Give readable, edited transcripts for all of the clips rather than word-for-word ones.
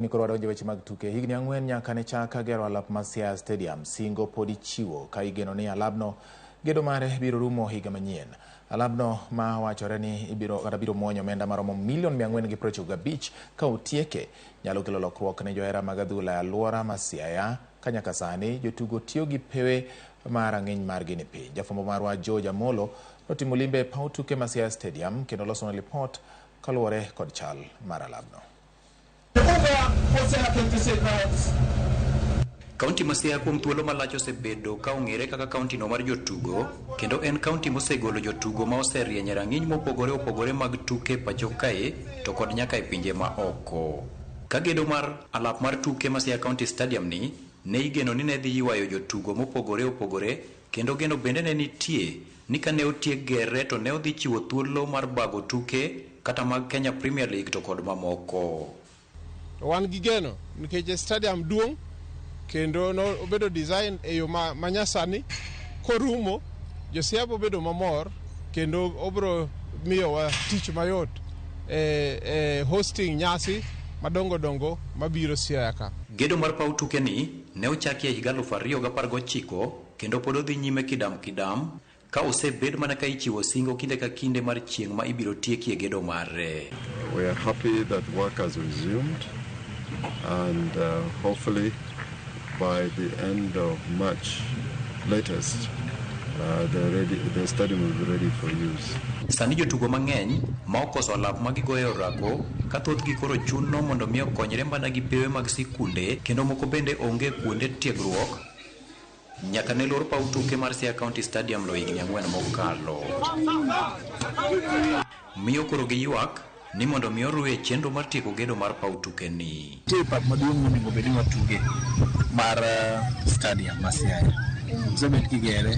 Nikoro wadonjo weche mag tuke. Higni ang'wen nyaka ne chak gero alap mar Siaya Stadium, singo pod ichiwo ka igeno ni alabno gedo mare biro rumo higa manyien. Alabno ma wachore ni biro muonyo omenda maromo $495 ka otieke nyalo kelo lokruok ne johera mag adhula e alwora ma Siaya ka nyaka sani jotugo tiyo gi pewe mar rang'iny margi ni piny. Jafwambo marwa George Amolo notimo limbe e paw tuke ma Siaya Stadium kendo losona lipot kaluwore kod chal mar alabno. Kaunti ma Siaya kuom thuolo malach osebedo ka ong'ere kaka kaunti no mar jotugo, kendo en kaunti mosegolo jotugo ma oserieny rang'iny mopogore opogore mag tuke pacho kae to kod nyaka e pinje ma oko. Ka gedo mar alap mar tuke ma Siaya County Stadium ni ne igeno ni ne dhi ywayo jotugo mopogore opogore, kendo geno bende ne nitie ni ka ne otiek gere to ne odhi chiwo thuolo mar bago tuke kata mag Kenya Premier League to kod mamoko. Wan gi geno nikech stadium duong' kendo no obedo design e yo manyasani korumo Siaya obedo mamor kendo obro miyo wa tich mayot hosting nyasi madongo mabiro Siaya ka. Gedo mar paw tuke ni ne ochaki e higa 2019 kendo pod odhi nyime kidam ka osebed mana ka ichiwo singo kinde ka kinde mar chieng' ma ibiro tiekie gedo mare. We are happy that work has resumed and hopefully by the end of March latest the stadium will be ready for use. Sani jotugo mang'eny ma okoso alap ma gigoyo orako ka thothgi koro chuno mondo mi okonyre mana gi pewe mag sikunde, kendo moko bende onge kuonde tiegruok nyaka ne lor paw tuke mar Siaya County Stadium lo higni 4 mokalo. Miyo koro giywak ni mondo mi orue chenro mar tieko gedo mar paw tuke ni. Pap maduong' monego bed ni watuge mar stadium ma Siaya osebed kigere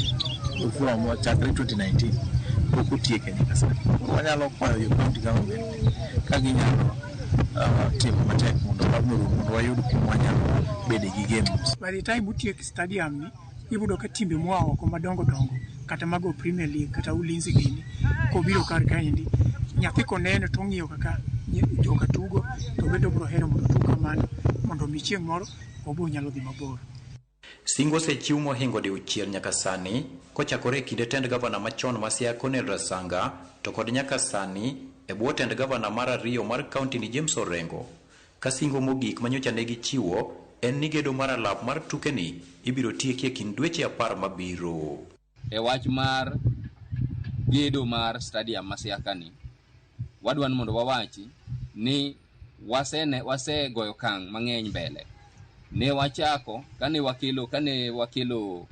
from chakre 2019 pok otieke nyaka sani. Wanyalo kwayo jo county government ka ginyalo timo matek mondo wayud kuma wanyalo bede gi games. By the time utiek stadium ni ibudo ka timbe moa oko madongo kata mago Premier League kata Ulinzi gini kobiro kar kaendi nyathi koneno to ng'iyo kaka joka tugo to bedo bro hero mondo tuka mano mondo mi chieng' moro obo nyalo dhi mabor. Singo sechiw mohingo diuchiel nyaka sani kochakore e kinde tend gavana machon ma Siaya Cornel Rasanga to kod nyaka sani e bwo tend gavana mar ariyo mar kaunti ni James Orengo. Ka singo mogik manyocha ne gichiwo en ni gedo mar alap mar tuke ni ibiro tieki e kind dweche 10 mabiro. E wach mar gedo mar stadium ma Siaya kani wadwan mondo wawachi ni wasegoyo kang' mang'eny mbele. Ne wachako kane wakelo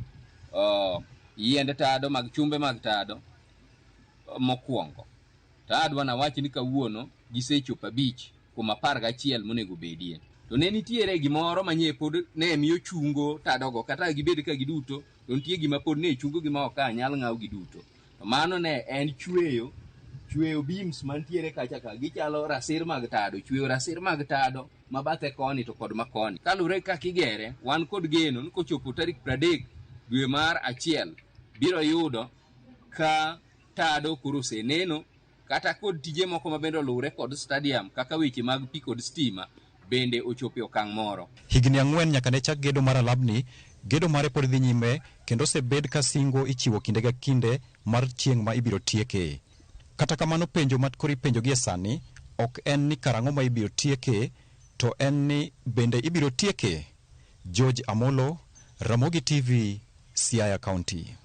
yiende tado mag chumbe mag tado mokwongo. Tadwa na wachi ni kawuono gisechopo 5 kuom 11 monego bedie. To ne nitiere gimoro manye pod ne miyo chungo tadogo kata gibed ka giduto to nitie gima pod ne chungo gima ok anyal ng'aw giduto. To mano ne en chweyo beams mantiere kacha ka gichalo rasir mag tado, chweyo rasir mag tado mabathe koni to kod makoni. Kalure ka kigere wan kod geno ni kochopo tarik 30 dwe mar 1 biro yudo ka tado kuruse neno kata kod tije moko mabende olure kod stadium kaka weche mag pi kod stima bende ochopo okang' moro. Higni 4 nyaka ne chak gedo mar alabni, gedo mare pod dhi nyime kendo osebed ka singo ichiwo kinde ka kinde mar chieng' ma ibiro tieke. Kata kamano penjo matkori penjo gie sani ok en ni karang'o ma ibiro tieke, to en ni bende ibiro tieke. George Amolo, Ramogi TV, Siaya County.